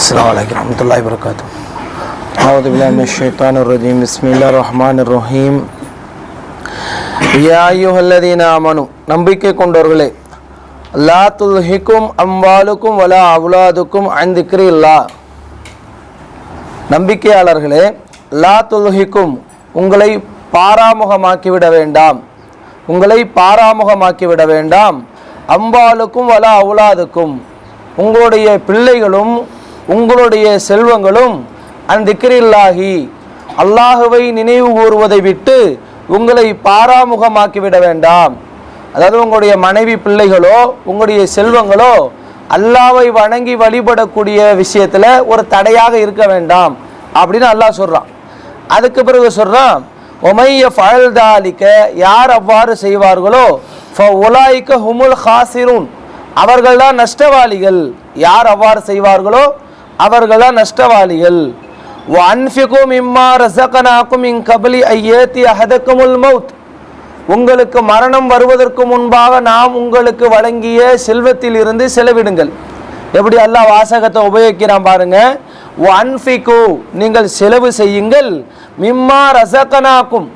السلام عليكم ورحمة الله وبركاته. أعوذ بالله من الشيطان الرجيم. بسم الله الرحمن الرحيم. يا أيها الذين آمنوا நம்பிக்கை கொண்டவர்களே, லா துல்ஹிக்கும் அம்வாலுக்கும் வலா அவுலாதுக்கும் அன் திக்ரில்லாஹ். நம்பிக்கையாளர்களே, லா துல்ஹிக்கும் உங்களை பாராமுகமாக்கிவிட வேண்டாம், உங்களை பாராமுகமாக்கிவிட வேண்டாம். அம்வாலுக்கும் வலா அவுலாதுக்கும் உங்களுடைய பிள்ளைகளும் உங்களுடைய செல்வங்களும் அன் திக்ரில்லாஹி அல்லாஹுவை நினைவு கூறுவதை விட்டு உங்களை பாராமுகமாக்கிவிட வேண்டாம். அதாவது உங்களுடைய மனைவி பிள்ளைகளோ உங்களுடைய செல்வங்களோ அல்லாஹ்வை வணங்கி வழிபடக்கூடிய விஷயத்தில் ஒரு தடையாக இருக்க வேண்டாம் அப்படின்னு அல்லாஹ் சொல்கிறான். அதுக்கு பிறகு சொல்கிறான், ஒமைய ஃபஅல்தாலிக, யார் அவ்வாறு செய்வார்களோ ஃபஉலாயிக ஹுமுல் ஹாசிரூன், அவர்கள்தான் நஷ்டவாளிகள். யார் அவ்வாறு செய்வார்களோ அவர்கள்தான் நஷ்டவாளிகள். வஅன்ஃபிகு மிம்மா ரஸக்னாகும் மின் கப்லி அய்யாத்தி அஹதகுமுல் மௌத், உங்களுக்கு மரணம் வருவதற்கு முன்பாக நாம் உங்களுக்கு வழங்கிய செல்வத்தில் இருந்து செலவிடுங்கள். எப்படி அல்லாஹ் வாசகத்தை உபயோகிக்கிறான் பாருங்க. வஅன்ஃபிகு, நீங்கள் செலவு செய்யுங்கள். மிம்மா ரஸக்னாகும்,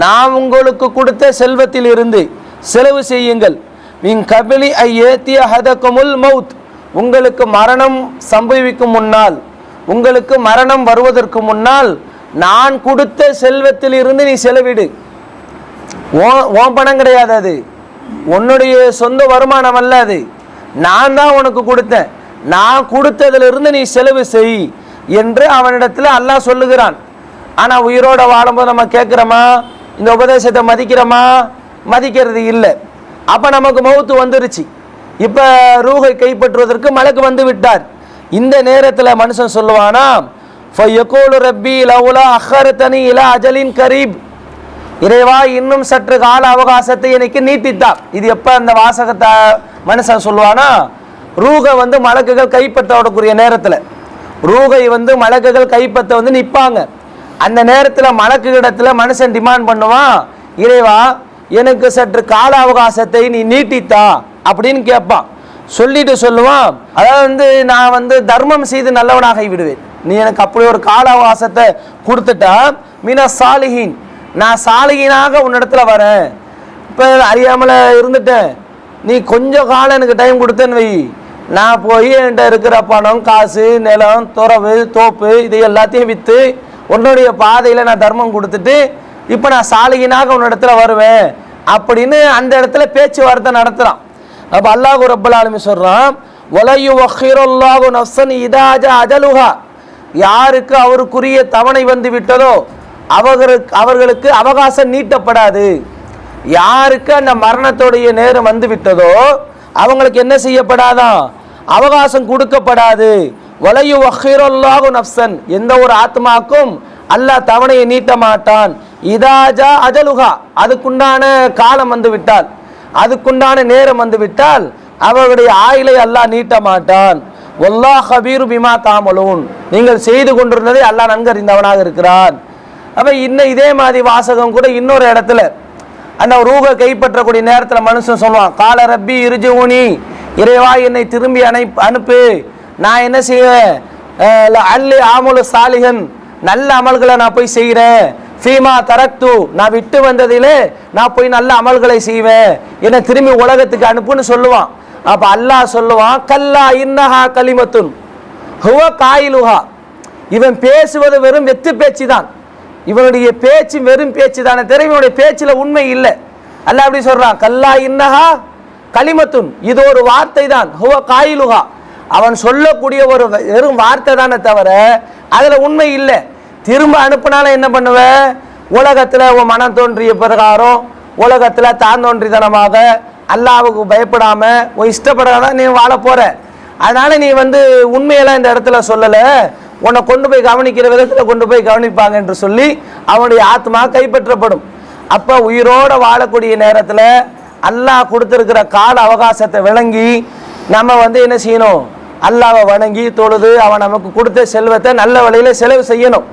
நாம் உங்களுக்கு கொடுத்த செல்வத்தில் இருந்து செலவு செய்யுங்கள். மின் கப்லி அய்யாத்தி அஹதகுமுல் மௌத், உங்களுக்கு மரணம் சம்பவிக்கும் முன்னால், உங்களுக்கு மரணம் வருவதற்கு முன்னால் நான் கொடுத்த செல்வத்தில் இருந்து நீ செலவிடு. ஓன் பணம் கிடையாது, அது உன்னுடைய சொந்த வருமானம் அல்ல, அது நான் தான் உனக்கு கொடுத்தேன், நான் கொடுத்ததிலிருந்து நீ செலவு செய் என்று அவனிடத்தில் அல்லாஹ் சொல்லுகிறான். ஆனால் உயிரோட வாழும்போது நம்ம கேட்குறோமா, இந்த உபதேசத்தை மதிக்கிறோமா? மதிக்கிறது இல்லை. அப்போ நமக்கு மௌத்து வந்துருச்சு, இப்போ ரூஹை கைப்பற்றுவதற்கு மலக்கு வந்து விட்டார். இந்த நேரத்தில் மனுஷன் சொல்லுவானா, ஃபயகூலு ரப்பி லௌலா அஹ்ஹர்தனி இலா அஜலின் கரீப், இறைவா இன்னும் சற்று கால அவகாசத்தை எனக்கு நீட்டித்தா. இது எப்போ அந்த வாசகத்தை மனுஷன் சொல்லுவானா, ரூகை வந்து மலக்குகள் கைப்பற்றக்கூடிய நேரத்தில், ரூகை வந்து மலக்குகள் கைப்பற்ற வந்து நிற்பாங்க. அந்த நேரத்தில் மலக்குகளிடத்தில் மனுஷன் டிமாண்ட் பண்ணுவான், இறைவா எனக்கு சற்று கால அவகாசத்தை நீ நீட்டித்தா அப்படின்னு கேட்பான். சொல்லிட்டு சொல்லுவான், அதாவது வந்து நான் வந்து தர்மம் செய்து நல்லவனாக விடுவேன், நீ எனக்கு அப்படி ஒரு கால அவகாசத்தை கொடுத்துட்டா மீனா சாலிஹின், நான் சாலிஹினாக உன்னிடத்துல வரேன். இப்போ அறியாமல் இருந்துட்டேன், நீ கொஞ்சம் காலம் எனக்கு டைம் கொடுத்தேன்னு வை, நான் போய் என்கிட்ட இருக்கிற பணம் காசு நிலம் துறவு தோப்பு இது எல்லாத்தையும் விற்று உன்னுடைய பாதையில் நான் தர்மம் கொடுத்துட்டு இப்போ நான் சாலிஹினாக உன்னிடத்துல வருவேன் அப்படின்னு அந்த இடத்துல பேச்சுவார்த்தை நடத்துகிறான். அப்போ அல்லாஹ் ரப்பல் ஆலமீன் சொல்கிறான், வலயு வஹிருல்லாஹு நஃப்ஸன் இதா ஜா அஜலுஹா, யாருக்கு அவருக்குரிய தவணை வந்து விட்டதோ அவர்களுக்கு அவகாசம் நீட்டப்படாது. யாருக்கு அந்த மரணத்துடைய நேரம் வந்து விட்டதோ அவங்களுக்கு என்ன செய்யப்படாதான், அவகாசம் கொடுக்கப்படாது. வலயு வஹிருல்லாஹு நஃப்ஸன், எந்த ஒரு ஆத்மாக்கும் அல்லாஹ் தவணையை நீட்ட மாட்டான். இதாஜா அஜலுஹா, அதுக்குண்டான காலம் வந்து விட்டால், அதுக்குண்டான நேரம் வந்து விட்டால் அவர்களுடைய ஆயுளை அல்லாஹ் நீட்ட மாட்டான். வல்லாஹ் ஹபீரு பிமா தாமலூன், நீங்கள் செய்து கொண்டிருந்ததை அல்லாஹ் நன்கறிந்தவனாக இருக்கிறான். அப்போ இன்னும் இதே மாதிரி வாசகம் கூட இன்னொரு இடத்துல அந்த ரூஹை கைப்பற்றக்கூடிய நேரத்தில் மனுஷன் சொல்லுவான், கால ரப்பி இருஜுனி, இறைவா என்னை திரும்பி அனுப்பு, நான் என்ன செய்வேன், அல்லி ஆமுலு சாலிஹன், நல்ல அமல்களை நான் போய் செய்கிறேன். ஃபீமா தரக்து, நான் விட்டு வந்ததிலே நான் போய் நல்ல அமல்களை செய்வேன், என்னை திரும்பி உலகத்துக்கு அனுப்புன்னு சொல்லுவான். அப்போ அல்லாஹ் சொல்லுவான், கல்லா இன்னஹா கலிமத்துன் ஹுவ காயிலுஹா, இவன் பேசுவது வெறும் வெத்து பேச்சு தான், இவனுடைய பேச்சு வெறும் பேச்சு தானே தவிர இவனுடைய பேச்சில் உண்மை இல்லை. அல்லாஹ் அப்படி சொல்றான், கல்லா இன்னஹா கலிமத்துன், இது ஒரு வார்த்தை தான், ஹுவ காயிலுஹா, அவன் சொல்லக்கூடிய ஒரு வெறும் வார்த்தை தானே தவிர அதில் உண்மை இல்லை. திரும்ப அனுப்புனாலும் என்ன பண்ணுவ, உலகத்தில் உன் மனம் தோன்றிய பிரகாரம் உலகத்தில் தான் தோன்றித்தனமாக அல்லாஹ்வுக்கு பயப்படாமல் உன் இஷ்டப்படாதான் நீ வாழ போகிற. அதனால் நீ வந்து உண்மையெல்லாம் இந்த இடத்துல சொல்லலை, உன்னை கொண்டு போய் கவனிக்கிற விதத்தில் கொண்டு போய் கவனிப்பாங்க என்று சொல்லி அவனுடைய ஆத்மா கைப்பற்றப்படும். அப்போ உயிரோடு வாழக்கூடிய நேரத்தில் அல்லாஹ் கொடுத்துருக்கிற கால அவகாசத்தை விளங்கி நம்ம வந்து என்ன செய்யணும், அல்லாஹ்வை வணங்கி தொழுது அவன் நமக்கு கொடுத்த செல்வத்தை நல்ல வழியில் செலவு செய்யணும்.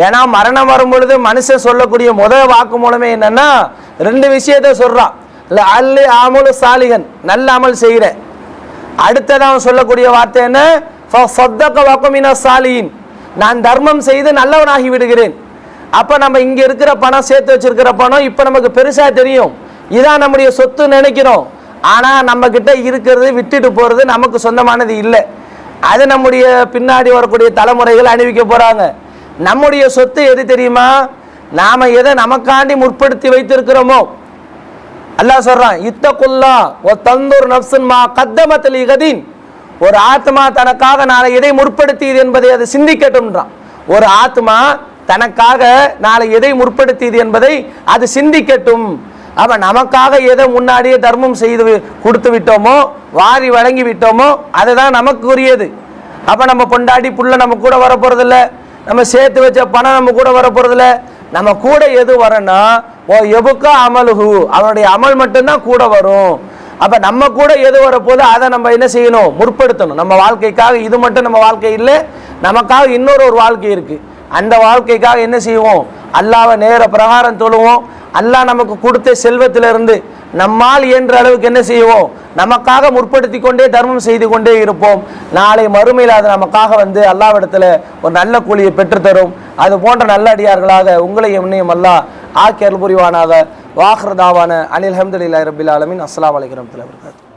ஏன்னா மரணம் வரும் பொழுது மனுஷன் சொல்லக்கூடிய முதல் வாக்கு மூலமே என்னன்னா ரெண்டு விஷயத்த சொல்றான், அல்லி ஆமுலு சாலிகன், நல்ல அமல் செய்கிறேன். அடுத்ததான் அவன் சொல்லக்கூடிய வார்த்தை என்ன, ஃபஸத்தக வகுமின சாலியின், நான் தர்மம் செய்து நல்லவனாகி விடுகிறேன். அப்போ நம்ம இங்கே இருக்கிற பணம், சேர்த்து வச்சிருக்கிற பணம் இப்போ நமக்கு பெருசாக தெரியும், இதான் நம்முடைய சொத்து நினைக்கிறோம். ஆனால் நம்ம கிட்ட இருக்கிறது விட்டுட்டு போகிறது நமக்கு சொந்தமானது இல்லை. அது நம்முடைய பின்னாடி வரக்கூடிய தலைமுறைகள் அணிவிக்க போகிறாங்க. நம்முடைய சொத்து எது தெரியுமா? நாம் எதை நமக்காண்டி முற்படுத்தி வைத்திருக்கிறோமோ. அல்லாஹ் சொல்றான், இத்தகுல்லா வ தந்தூர் நஃப்சுன் மா கத்தமத் லிகதீன், ஒரு ஆத்மா தனக்காக நாளை எதை முற்படுத்தியது என்பதை அது சிந்திக்கட்டும்ன்றான். ஒரு ஆத்மா தனக்காக நாளை எதை முற்படுத்தியது என்பதை அது சிந்திக்கட்டும். அப்ப நமக்காக எதை முன்னாடியே தர்மம் செய்து கொடுத்து விட்டோமோ, வாரி வழங்கி விட்டோமோ, அதுதான் நமக்கு உரியது. அப்ப நம்ம பொண்டாடி புள்ள நம்ம கூட வர போறதில்ல, நம்ம சேர்த்து வச்ச பணம் நம்ம கூட வர போறதில்ல. நம்ம கூட எது வரனா ஓ எபுக்கா அமலுஹு, அவனுடைய அமல் மட்டும்தான் கூட வரும். அப்ப நம்ம கூட எது வரப்போது அதை நம்ம என்ன செய்யணும்? முற்படுத்தணும். நம்ம வாழ்க்கைக்காக இது மட்டும் நம்ம வாழ்க்கை இல்லை, நமக்காக இன்னொரு வாழ்க்கை இருக்கு. அந்த வாழ்க்கைக்காக என்ன செய்வோம்? அல்லாஹ்வை நேர பிரகாரம் தொழுவோம். அல்லாஹ் நமக்கு கொடுத்த செல்வத்திலிருந்து நம்மால் இயன்ற அளவுக்கு என்ன செய்வோம்? நமக்காக முற்படுத்தி கொண்டே தர்மம் செய்து கொண்டே இருப்போம். நாளை மறுமையில் அது நமக்காக வந்து அல்லாஹ்விடத்துல ஒரு நல்ல கூலியை பெற்றுத்தரும். அது போன்ற நல்ல அடியார்களாக உங்களை என்னையும் அல்லாஹ் ஆக்கி அருள் புரிவானாக. வாஹ்ரு தாவான அனில் ஹம்துலில்லாஹி ரப்பில் ஆலமீன். அஸ்ஸலாமு அலைக்கும் வரஹ்மத்துல்லாஹி வபரகாத்துஹு.